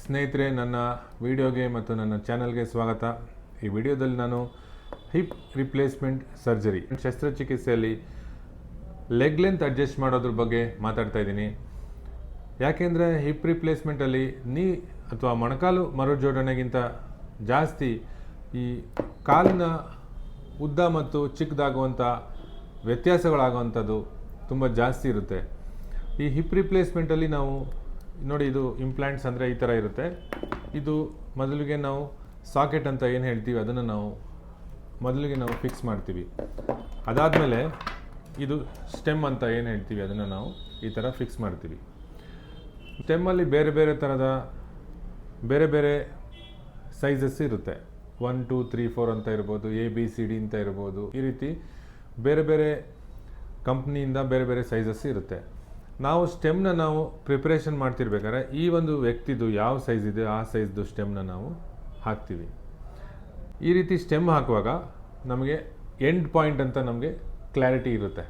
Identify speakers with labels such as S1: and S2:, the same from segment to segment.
S1: ಸ್ನೇಹಿತರೆ, ನನ್ನ ವಿಡಿಯೋಗೆ ಮತ್ತು ನನ್ನ ಚಾನಲ್ಗೆ ಸ್ವಾಗತ. ಈ ವಿಡಿಯೋದಲ್ಲಿ ನಾನು ಹಿಪ್ ರಿಪ್ಲೇಸ್ಮೆಂಟ್ ಸರ್ಜರಿ ಶಸ್ತ್ರಚಿಕಿತ್ಸೆಯಲ್ಲಿ ಲೆಗ್ ಲೆಂತ್ ಅಡ್ಜಸ್ಟ್ ಮಾಡೋದ್ರ ಬಗ್ಗೆ ಮಾತಾಡ್ತಾ ಇದ್ದೀನಿ. ಯಾಕೆಂದರೆ ಹಿಪ್ ರಿಪ್ಲೇಸ್ಮೆಂಟಲ್ಲಿ ನೀ ಅಥವಾ ಮೊಣಕಾಲು ಮರುಜೋಡಣೆಗಿಂತ ಜಾಸ್ತಿ ಈ ಕಾಲಿನ ಉದ್ದ ಮತ್ತು ಚಿಕ್ಕದಾಗುವಂಥ ವ್ಯತ್ಯಾಸಗಳಾಗುವಂಥದ್ದು ತುಂಬ ಜಾಸ್ತಿ ಇರುತ್ತೆ. ಈ ಹಿಪ್ ರಿಪ್ಲೇಸ್ಮೆಂಟಲ್ಲಿ ನಾವು ನೋಡಿ, ಇದು ಇಂಪ್ಲಾಂಟ್ಸ್ ಅಂದರೆ ಈ ಥರ ಇರುತ್ತೆ. ಇದು ಮೊದಲಿಗೆ ನಾವು ಸಾಕೆಟ್ ಅಂತ ಏನು ಹೇಳ್ತೀವಿ ಅದನ್ನು ನಾವು ಮೊದಲಿಗೆ ನಾವು ಫಿಕ್ಸ್ ಮಾಡ್ತೀವಿ. ಅದಾದಮೇಲೆ ಇದು ಸ್ಟೆಮ್ ಅಂತ ಏನು ಹೇಳ್ತೀವಿ ಅದನ್ನು ನಾವು ಈ ಥರ ಫಿಕ್ಸ್ ಮಾಡ್ತೀವಿ. ಸ್ಟೆಮ್ಮಲ್ಲಿ ಬೇರೆ ಬೇರೆ ಥರದ ಬೇರೆ ಬೇರೆ ಸೈಜಸ್ ಇರುತ್ತೆ. 1 2 3 4 ಅಂತ ಇರ್ಬೋದು, ABCD ಅಂತ ಇರ್ಬೋದು. ಈ ರೀತಿ ಬೇರೆ ಬೇರೆ ಕಂಪ್ನಿಯಿಂದ ಬೇರೆ ಬೇರೆ ಸೈಜಸ್ ಇರುತ್ತೆ. ನಾವು ಸ್ಟೆಮ್ನ ನಾವು ಪ್ರಿಪ್ರೇಷನ್ ಮಾಡ್ತಿರ್ಬೇಕಾದ್ರೆ ಈ ಒಂದು ವ್ಯಕ್ತಿದು ಯಾವ ಸೈಜ್ ಇದೆ ಆ ಸೈಜ್ದು ಸ್ಟೆಮ್ನ ನಾವು ಹಾಕ್ತೀವಿ. ಈ ರೀತಿ ಸ್ಟೆಮ್ ಹಾಕುವಾಗ ನಮಗೆ ಎಂಡ್ ಪಾಯಿಂಟ್ ಅಂತ ನಮಗೆ ಕ್ಲಾರಿಟಿ ಇರುತ್ತೆ,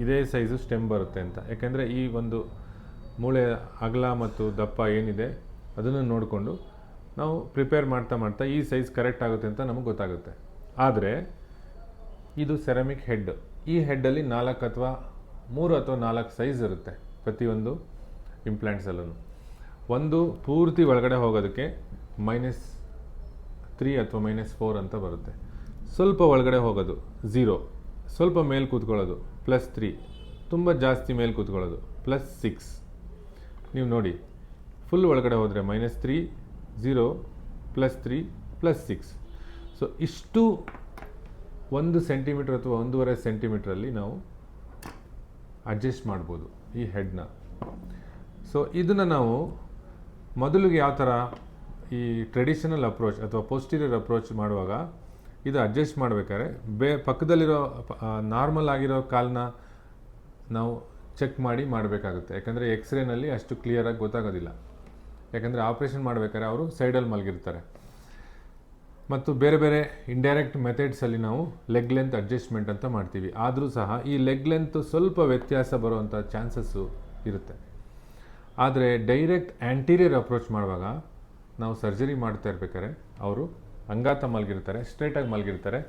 S1: ಇದೇ ಸೈಜು ಸ್ಟೆಮ್ ಬರುತ್ತೆ ಅಂತ. ಯಾಕೆಂದರೆ ಈ ಒಂದು ಮೂಳೆ ಅಗಲ ಮತ್ತು ದಪ್ಪ ಏನಿದೆ ಅದನ್ನು ನೋಡಿಕೊಂಡು ನಾವು ಪ್ರಿಪೇರ್ ಮಾಡ್ತಾ ಮಾಡ್ತಾ ಈ ಸೈಜ್ ಕರೆಕ್ಟ್ ಆಗುತ್ತೆ ಅಂತ ನಮಗೆ ಗೊತ್ತಾಗುತ್ತೆ. ಆದರೆ ಇದು ಸೆರಾಮಿಕ್ ಹೆಡ್. ಈ ಹೆಡ್ಡಲ್ಲಿ 4 ಅಥವಾ 3 ಅಥವಾ 4 ಸೈಜ್ ಇರುತ್ತೆ ಪ್ರತಿಯೊಂದು ಇಂಪ್ಲಾಂಟ್ಸಲ್ಲೂ. ಒಂದು ಪೂರ್ತಿ ಒಳಗಡೆ ಹೋಗೋದಕ್ಕೆ -3 ಅಥವಾ -4 ಅಂತ ಬರುತ್ತೆ. ಸ್ವಲ್ಪ ಒಳಗಡೆ ಹೋಗೋದು 0, ಸ್ವಲ್ಪ ಮೇಲೆ ಕೂತ್ಕೊಳ್ಳೋದು +3, ತುಂಬ ಜಾಸ್ತಿ ಮೇಲೆ ಕೂತ್ಕೊಳ್ಳೋದು +6. ನೀವು ನೋಡಿ, ಫುಲ್ ಒಳಗಡೆ ಹೋದರೆ -3, 0, +3, +6. ಸೊ ಇಷ್ಟು 1 ಸೆಂಟಿಮೀಟರ್ ಅಥವಾ 1.5 ಸೆಂಟಿಮೀಟ್ರಲ್ಲಿ ನಾವು ಅಡ್ಜಸ್ಟ್ ಮಾಡ್ಬೋದು ಈ ಹೆಡ್ನ. ಸೊ ಇದನ್ನು ನಾವು ಮೊದಲಿಗೆ ಯಾವ ಥರ ಈ ಟ್ರೆಡಿಷನಲ್ ಅಪ್ರೋಚ್ ಅಥವಾ ಪೋಸ್ಟೀರಿಯರ್ ಅಪ್ರೋಚ್ ಮಾಡುವಾಗ ಇದು ಅಡ್ಜಸ್ಟ್ ಮಾಡಬೇಕಾದ್ರೆ ಪಕ್ಕದಲ್ಲಿರೋ ನಾರ್ಮಲ್ ಆಗಿರೋ ಕಾಲನ್ನ ನಾವು ಚೆಕ್ ಮಾಡಿ ಮಾಡಬೇಕಾಗುತ್ತೆ. ಯಾಕಂದರೆ ಎಕ್ಸ್ರೇನಲ್ಲಿ ಅಷ್ಟು ಕ್ಲಿಯರಾಗಿ ಗೊತ್ತಾಗೋದಿಲ್ಲ. ಯಾಕಂದರೆ ಆಪ್ರೇಷನ್ ಮಾಡಬೇಕಾದ್ರೆ ಅವರು ಸೈಡಲ್ಲಿ ಮಲಗಿರ್ತಾರೆ. ಮತ್ತು ಬೇರೆ ಬೇರೆ ಇಂಡೈರೆಕ್ಟ್ ಮೆಥಡ್ಸಲ್ಲಿ ನಾವು ಲೆಗ್ ಲೆಂತ್ ಅಡ್ಜಸ್ಟ್ಮೆಂಟ್ ಅಂತ ಮಾಡ್ತೀವಿ. ಆದರೂ ಸಹ ಈ ಲೆಗ್ ಲೆಂತ್ ಸ್ವಲ್ಪ ವ್ಯತ್ಯಾಸ ಬರುವಂಥ ಚಾನ್ಸಸ್ಸು ಇರುತ್ತೆ. ಆದರೆ ಡೈರೆಕ್ಟ್ ಆ್ಯಂಟೀರಿಯರ್ ಅಪ್ರೋಚ್ ಮಾಡುವಾಗ ನಾವು ಸರ್ಜರಿ ಮಾಡ್ತಾ ಇರ್ಬೇಕಾದ್ರೆ ಅವರು ಅಂಗಾತ ಮಲಗಿರ್ತಾರೆ, ಸ್ಟ್ರೈಟಾಗಿ ಮಲಗಿರ್ತಾರೆ.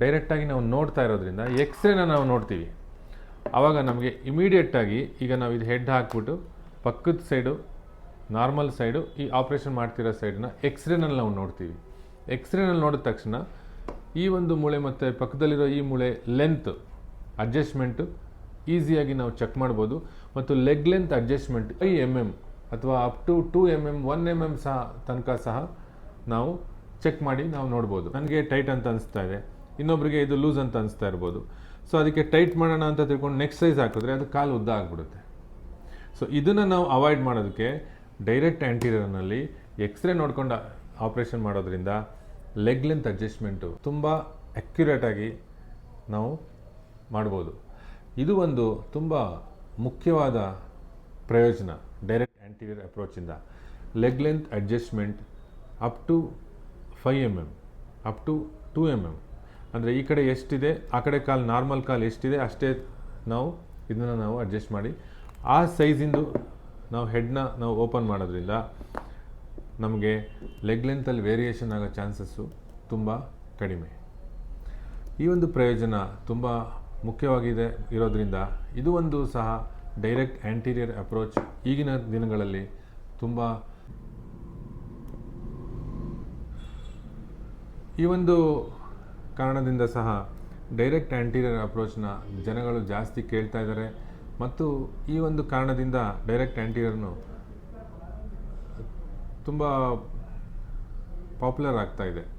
S1: ಡೈರೆಕ್ಟಾಗಿ ನಾವು ನೋಡ್ತಾ ಇರೋದ್ರಿಂದ ಎಕ್ಸ್ರೇನ ನಾವು ನೋಡ್ತೀವಿ. ಆವಾಗ ನಮಗೆ ಇಮಿಡಿಯೇಟಾಗಿ ಈಗ ನಾವು ಇದು ಹೆಡ್ ಹಾಕ್ಬಿಟ್ಟು ಪಕ್ಕದ ಸೈಡು ನಾರ್ಮಲ್ ಸೈಡು ಈ ಆಪ್ರೇಷನ್ ಮಾಡ್ತಿರೋ ಸೈಡನ್ನ ಎಕ್ಸ್ರೇನಲ್ಲಿ ನಾವು ನೋಡ್ತೀವಿ. ಎಕ್ಸ್ರೇನಲ್ಲಿ ನೋಡಿದ ತಕ್ಷಣ ಈ ಒಂದು ಮೂಳೆ ಮತ್ತು ಪಕ್ಕದಲ್ಲಿರೋ ಈ ಮೂಳೆ ಲೆಂತ್ ಅಡ್ಜಸ್ಟ್ಮೆಂಟು ಈಸಿಯಾಗಿ ನಾವು ಚೆಕ್ ಮಾಡ್ಬೋದು. ಮತ್ತು ಲೆಗ್ ಲೆಂತ್ ಅಡ್ಜಸ್ಟ್ಮೆಂಟ್ 5 mm ಅಥವಾ ಅಪ್ ಟು 2 mm 1 mm ಸಹ ತನಕ ಸಹ ನಾವು ಚೆಕ್ ಮಾಡಿ ನಾವು ನೋಡ್ಬೋದು. ನನಗೆ ಟೈಟ್ ಅಂತ ಅನಿಸ್ತಾ ಇದೆ, ಇನ್ನೊಬ್ಬರಿಗೆ ಇದು ಲೂಸ್ ಅಂತ ಅನಿಸ್ತಾ ಇರ್ಬೋದು. ಸೊ ಅದಕ್ಕೆ ಟೈಟ್ ಮಾಡೋಣ ಅಂತ ತಿಳ್ಕೊಂಡು ನೆಕ್ಸ್ಟ್ ಸೈಜ್ ಹಾಕಿದ್ರೆ ಅದು ಕಾಲು ಉದ್ದ ಆಗಿಬಿಡುತ್ತೆ. ಸೊ ಇದನ್ನು ನಾವು ಅವಾಯ್ಡ್ ಮಾಡೋದಕ್ಕೆ ಡೈರೆಕ್ಟ್ ಆ್ಯಂಟೀರಿಯರ್ನಲ್ಲಿ ಎಕ್ಸ್ರೇ ನೋಡ್ಕೊಂಡು ಆಪ್ರೇಷನ್ ಮಾಡೋದ್ರಿಂದ ಲೆಗ್ ಲೆಂತ್ ಅಡ್ಜಸ್ಟ್ಮೆಂಟು ತುಂಬ ಅಕ್ಯುರೇಟಾಗಿ ನಾವು ಮಾಡ್ಬೋದು. ಇದು ಒಂದು ತುಂಬ ಮುಖ್ಯವಾದ ಪ್ರಯೋಜನ ಡೈರೆಕ್ಟ್ ಆ್ಯಂಟೀರಿಯರ್ ಅಪ್ರೋಚಿಂದ. Leg length adjustment up to 5 mm, up to 2 mm. ಅಂದರೆ ಈ ಕಡೆ ಎಷ್ಟಿದೆ ಆ ಕಡೆ ಕಾಲು ನಾರ್ಮಲ್ ಕಾಲು ಎಷ್ಟಿದೆ ಅಷ್ಟೇ ನಾವು ಇದನ್ನು ನಾವು ಅಡ್ಜಸ್ಟ್ ಮಾಡಿ ಆ ಸೈಜಿಂದು ನಾವು ಹೆಡ್ನ ನಾವು ಓಪನ್ ಮಾಡೋದ್ರಿಂದ ನಮಗೆ ಲೆಗ್ ಲೆಂತಲ್ಲಿ ವೇರಿಯೇಷನ್ ಆಗೋ ಚಾನ್ಸಸ್ಸು ತುಂಬ ಕಡಿಮೆ. ಈ ಒಂದು ಪ್ರಯೋಜನ ತುಂಬ ಮುಖ್ಯವಾಗಿದೆ ಇರೋದ್ರಿಂದ ಇದು ಒಂದು ಸಹ ಡೈರೆಕ್ಟ್ ಆ್ಯಂಟೀರಿಯರ್ ಅಪ್ರೋಚ್ ಈಗಿನ ದಿನಗಳಲ್ಲಿ ತುಂಬ ಈ ಒಂದು ಕಾರಣದಿಂದ ಸಹ ಡೈರೆಕ್ಟ್ ಆ್ಯಂಟೀರಿಯರ್ ಅಪ್ರೋಚ್ನ ಜನಗಳು ಜಾಸ್ತಿ ಕೇಳ್ತಾ ಇದ್ದಾರೆ. ಮತ್ತು ಈ ಒಂದು ಕಾರಣದಿಂದ ಡೈರೆಕ್ಟ್ ಆ್ಯಂಟೀರಿಯರ್ನು ತುಂಬ ಪಾಪ್ಯುಲರ್ ಆಗ್ತಾ ಇದೆ.